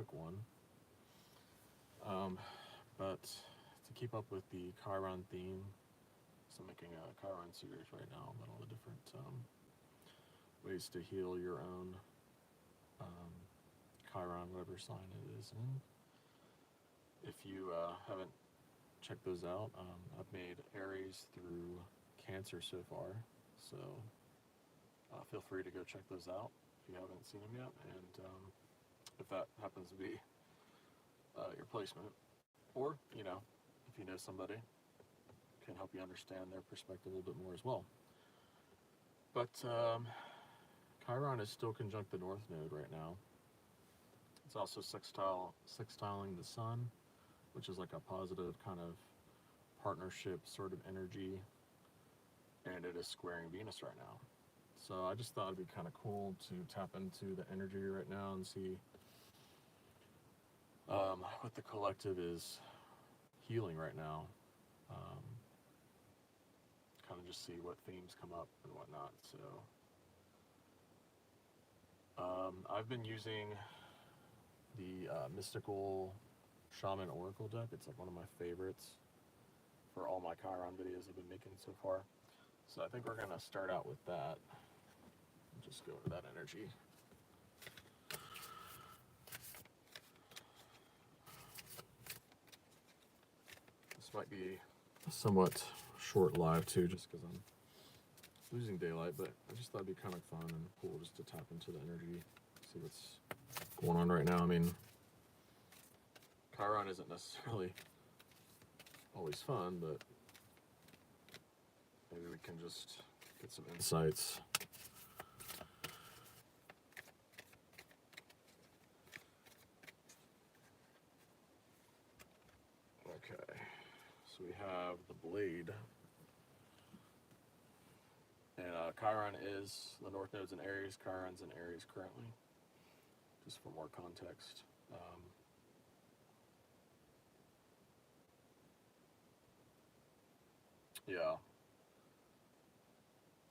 quick one. But to keep up with the Chiron theme, so I'm making a Chiron series right now about all the different ways to heal your own um, Chiron, whatever sign it is in. If you haven't checked those out, I've made Aries through Cancer so far, so feel free to go check those out if you haven't seen them yet, and if that happens to be your placement, or if you know somebody can help you understand their perspective a little bit more as well. But Chiron is still conjunct the North Node right now. It's also sextiling the Sun, which is like a positive kind of partnership sort of energy, and it is squaring Venus right now. So I just thought it'd be kind of cool to tap into the energy right now and see what the collective is healing right now. Kind of just see what themes come up and whatnot. So I've been using the Mystical Shaman Oracle deck. It's like one of my favorites for all my Chiron videos I've been making so far. So I think we're going to start out with that. Just go into that energy. This might be a somewhat short live too, just because I'm losing daylight, but I just thought it'd be kind of fun and cool just to tap into the energy, see what's going on right now. I mean, Chiron isn't necessarily always fun, but maybe we can just get some insights. Okay, so we have the blade. And Chiron is, the North Node's in Aries, Chiron's in Aries currently, just for more context. Yeah,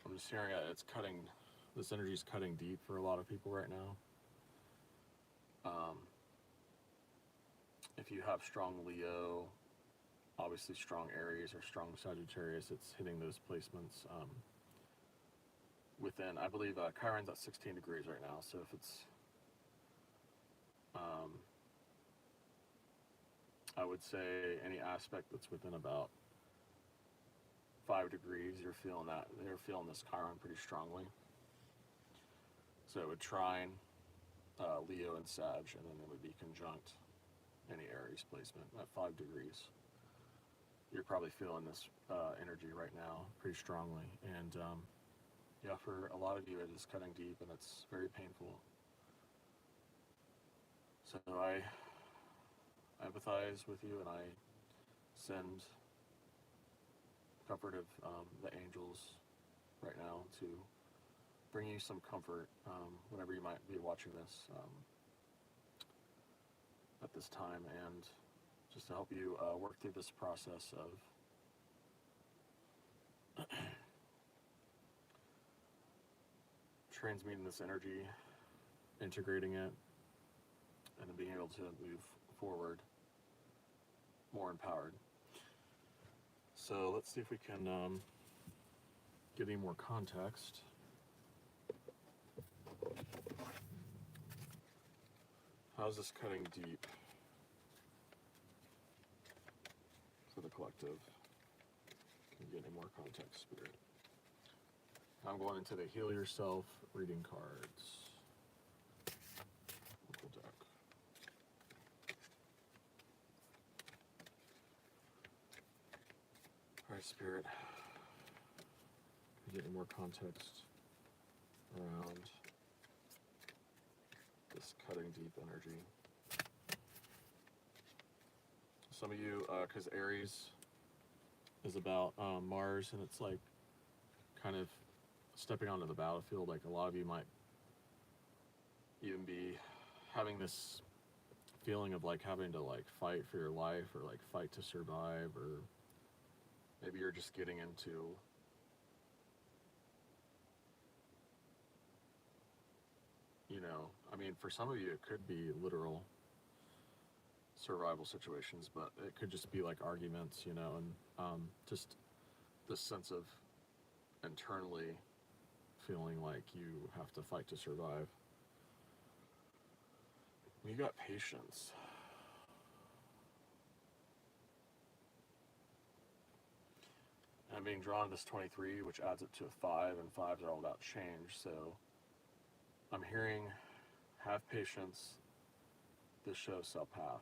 I'm just hearing it, it's cutting, this energy is cutting deep for a lot of people right now. If you have strong Leo, obviously strong Aries or strong Sagittarius, it's hitting those placements. Within, I believe Chiron's at 16 degrees right now, so if it's, I would say any aspect that's within about 5 degrees, you're feeling this Chiron pretty strongly. So it would trine Leo and Sag, and then it would be conjunct any Aries placement at 5 degrees. You're probably feeling this energy right now pretty strongly, and yeah, for a lot of you it is cutting deep and it's very painful. So I empathize with you, and I send comfort of the angels right now to bring you some comfort whenever you might be watching this at this time, and just to help you work through this process of transmuting this energy, integrating it, and then being able to move forward more empowered. So let's see if we can get any more context. How's this cutting deep for the collective? Can you get any more context, Spirit? I'm going into the Heal Yourself reading cards. Local deck. Alright, Spirit. Can you get any more context around this cutting deep energy? Some of you, because Aries is about Mars, and it's like kind of stepping onto the battlefield. Like a lot of you might even be having this feeling of like having to like fight for your life, or like fight to survive, or maybe you're just getting into I mean, for some of you it could be literal survival situations, but it could just be like arguments, you know, and just this sense of internally feeling like you have to fight to survive. You got patience. I'm being drawn to this 23, which adds it to a 5, and 5s are all about change. So I'm hearing, have patience, this show shall pass.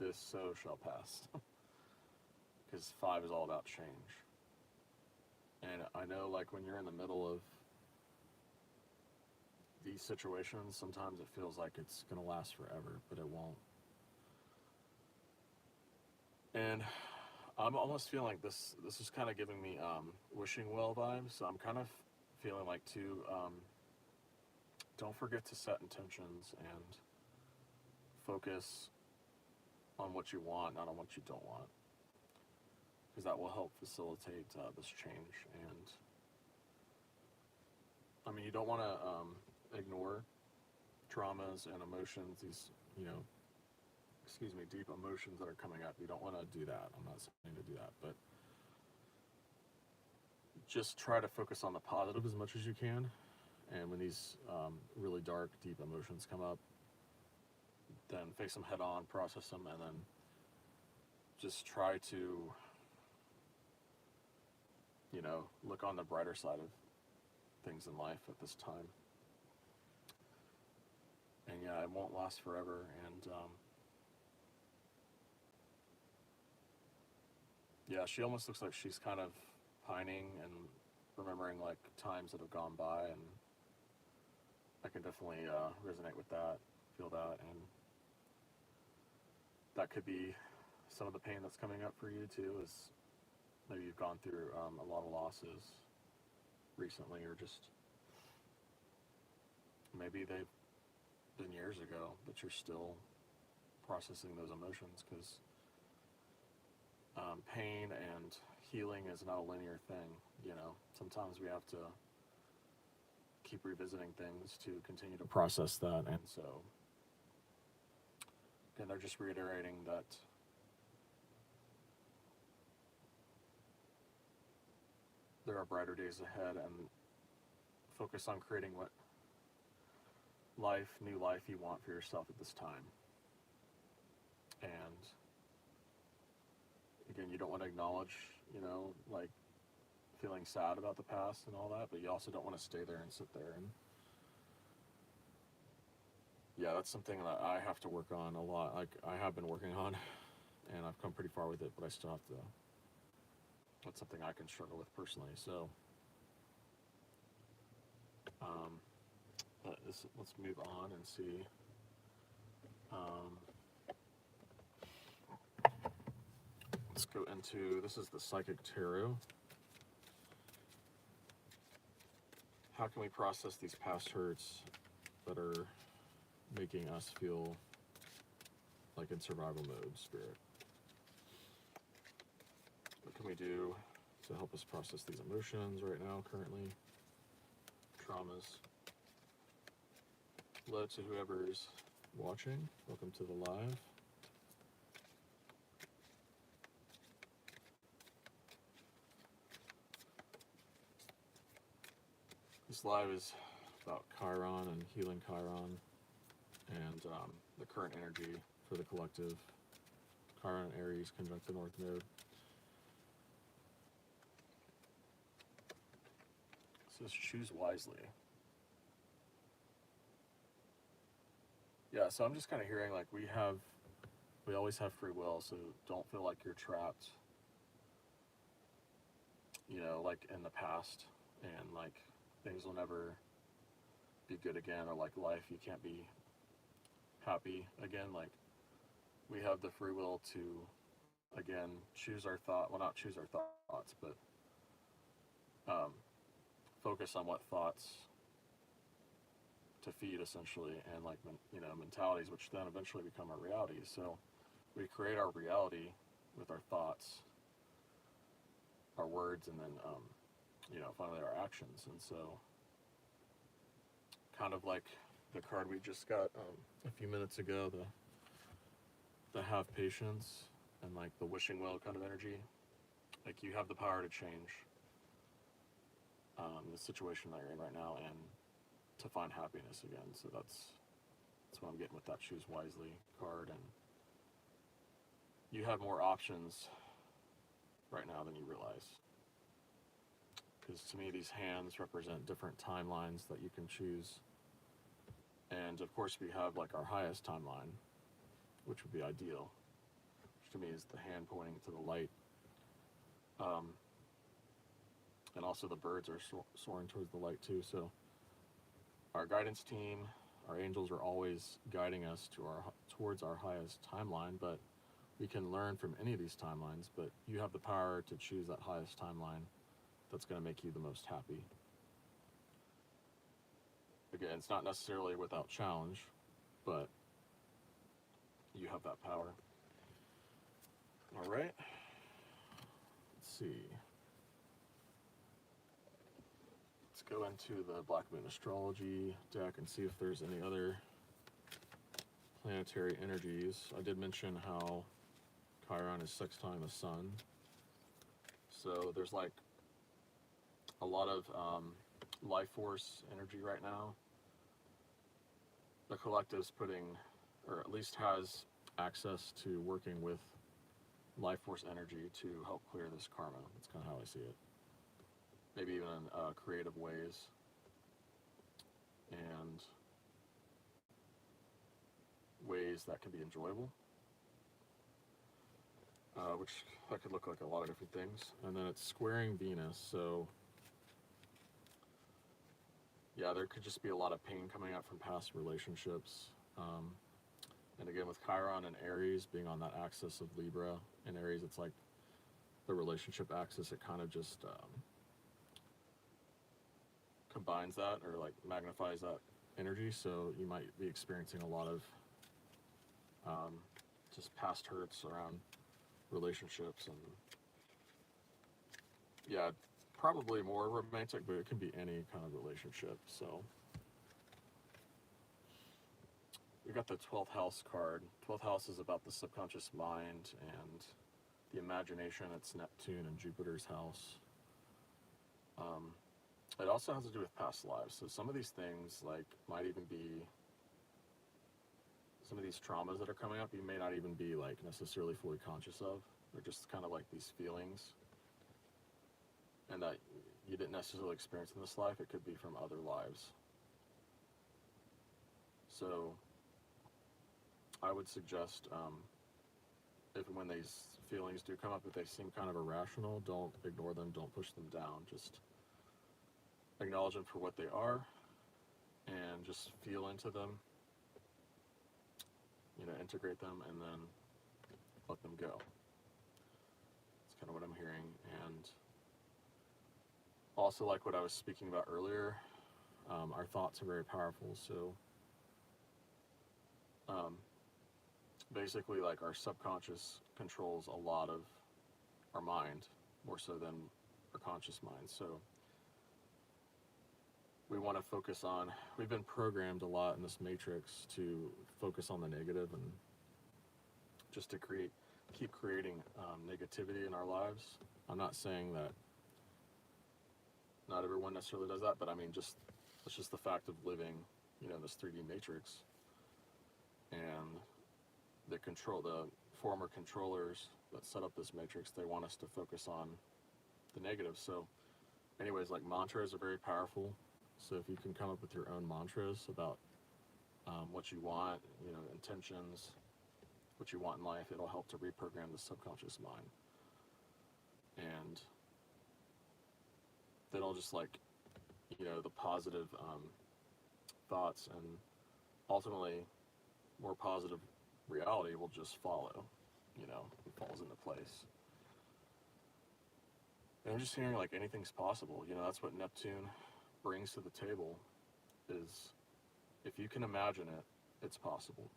This so shall pass. Because 5 is all about change. And I know, like, when you're in the middle of these situations, sometimes it feels like it's going to last forever, but it won't. And I'm almost feeling like this is kind of giving me wishing well vibes. So I'm kind of feeling like, too, don't forget to set intentions and focus on what you want, not on what you don't want. Because that will help facilitate this change. And I mean, you don't want to ignore traumas and emotions, these, you know, deep emotions that are coming up. You don't want to do that. I'm not saying to do that, but just try to focus on the positive as much as you can. And when these really dark, deep emotions come up, then face them head on, process them, and then just try to, you know, look on the brighter side of things in life at this time. And yeah, it won't last forever. And yeah, she almost looks like she's kind of pining and remembering like times that have gone by, and I can definitely resonate with that, feel that, and that could be some of the pain that's coming up for you too, is maybe you've gone through a lot of losses recently, or just maybe they've been years ago, but you're still processing those emotions, because pain and healing is not a linear thing, you know. Sometimes we have to keep revisiting things to continue to process that. And so, again, they're just reiterating that there are brighter days ahead, and focus on creating what new life you want for yourself at this time. And again, you don't want to acknowledge, you know, like feeling sad about the past and all that, but you also don't want to stay there and sit there. And yeah, that's something that I have to work on a lot. Like, I have been working on, and I've come pretty far with it, but I still have to, that's something I can struggle with personally. So let's move on and see. Let's go into, this is the Psychic Tarot. How can we process these past hurts that are making us feel like in survival mode, Spirit? What can we do to help us process these emotions right now, currently? Traumas. Hello to whoever's watching. Welcome to the live. This live is about Chiron and healing Chiron, and the current energy for the collective. Chiron and Aries conjunct the North Node. It says choose wisely. Yeah, so I'm just kind of hearing like we always have free will, so don't feel like you're trapped, you know, like in the past, and like things will never be good again, or like life, you can't be happy again. Like, we have the free will to, again, choose our not choose our thoughts, but focus on what thoughts to feed, essentially, and like, you know, mentalities, which then eventually become our realities. So we create our reality with our thoughts, our words, and then you know, finally our actions. And so, kind of like the card we just got a few minutes ago, the that have patience and like the wishing well kind of energy, like you have the power to change the situation that you're in right now and to find happiness again. So that's what I'm getting with that choose wisely card. And you have more options right now than you realize. Because to me, these hands represent different timelines that you can choose. And of course, we have like our highest timeline, which would be ideal, which to me is the hand pointing to the light. And also the birds are soaring towards the light too. So our guidance team, our angels are always guiding us towards our highest timeline, but we can learn from any of these timelines, but you have the power to choose that highest timeline that's going to make you the most happy. Again, it's not necessarily without challenge, but you have that power. All right. Let's see. Let's go into the Black Moon Astrology deck and see if there's any other planetary energies. I did mention how Chiron is sextiling the sun. So there's like a lot of life force energy right now. The collective's putting, or at least has access to working with life force energy to help clear this karma. That's kind of how I see it. Maybe even in creative ways. And ways that can be enjoyable. Which that could look like a lot of different things. And then it's squaring Venus, so yeah, there could just be a lot of pain coming up from past relationships. And again, with Chiron and Aries being on that axis of Libra, and Aries, it's like the relationship axis, it kind of just combines that or like magnifies that energy. So you might be experiencing a lot of just past hurts around relationships, and yeah, probably more romantic, but it can be any kind of relationship. So we got the 12th house card. 12th house is about the subconscious mind and the imagination. It's Neptune and Jupiter's house. It also has to do with past lives. So some of these things like might even be some of these traumas that are coming up, you may not even be like necessarily fully conscious of. They're just kind of like these feelings, and that you didn't necessarily experience in this life. It could be from other lives. So I would suggest if when these feelings do come up, if they seem kind of irrational, don't ignore them, don't push them down. Just acknowledge them for what they are and just feel into them, integrate them, and then let them go. That's kind of what I'm hearing. And also, like what I was speaking about earlier, our thoughts are very powerful. So basically, like our subconscious controls a lot of our mind, more so than our conscious mind. So we want to focus on, we've been programmed a lot in this matrix to focus on the negative and just to keep creating negativity in our lives. I'm not saying that not everyone necessarily does that, but I mean, it's just the fact of living, this 3D matrix. And the former controllers that set up this matrix, they want us to focus on the negative. So anyways, like mantras are very powerful. So if you can come up with your own mantras about what you want, intentions, what you want in life, it'll help to reprogram the subconscious mind. And then it'll just like, the positive thoughts and ultimately more positive reality will just follow, it falls into place. And I'm just hearing like anything's possible. That's what Neptune brings to the table, is if you can imagine it, it's possible.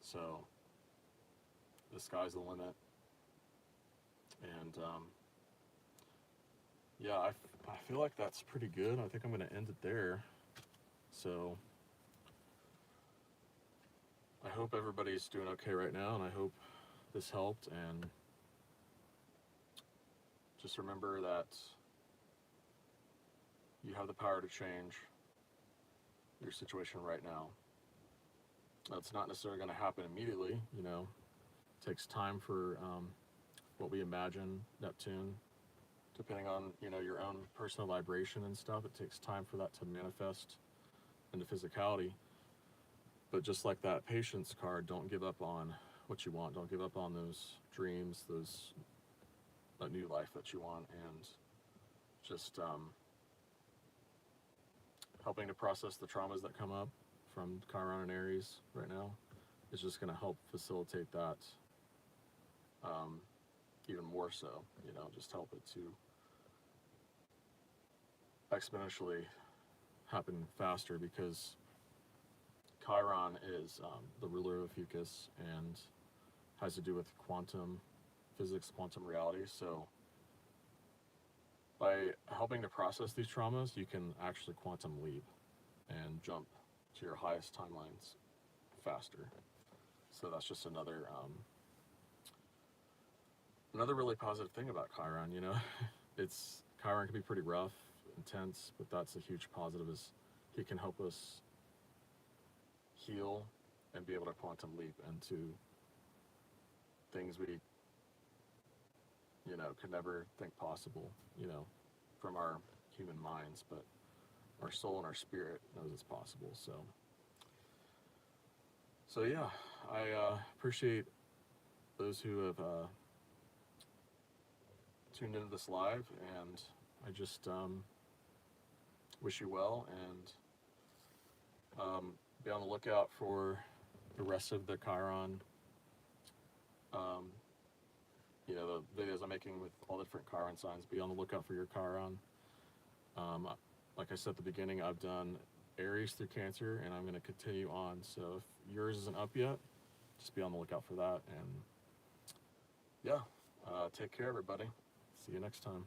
So the sky's the limit. And yeah, I feel like that's pretty good. I think I'm going to end it there. So hope everybody's doing okay right now, and I hope this helped. And just remember that you have the power to change your situation right now. It's not necessarily going to happen immediately, you know. It takes time for what we imagine, Neptune, depending on, you know, your own personal vibration and stuff. It takes time for that to manifest into physicality. But just like that patience card, don't give up on what you want. Don't give up on those dreams, that new life that you want, and just helping to process the traumas that come up from Chiron and Aries right now is just going to help facilitate that even more so, you know, just help it to exponentially happen faster, because Chiron is the ruler of Fucus and has to do with quantum physics, quantum reality. So by helping to process these traumas, you can actually quantum leap and jump to your highest timelines faster. So that's just another really positive thing about Chiron. You know, Chiron can be pretty rough, intense, but that's a huge positive, is he can help us heal and be able to quantum leap into things we, you know, could never think possible, you know, from our human minds, but our soul and our spirit knows it's possible. So yeah, I appreciate those who have tuned into this live, and I just wish you well, and be on the lookout for the rest of the Chiron, you know, the videos I'm making with all the different Chiron signs. Be on the lookout for your Chiron. Like I said at the beginning, I've done Aries through Cancer, and I'm going to continue on. So if yours isn't up yet, just be on the lookout for that. And yeah, take care, everybody. See you next time.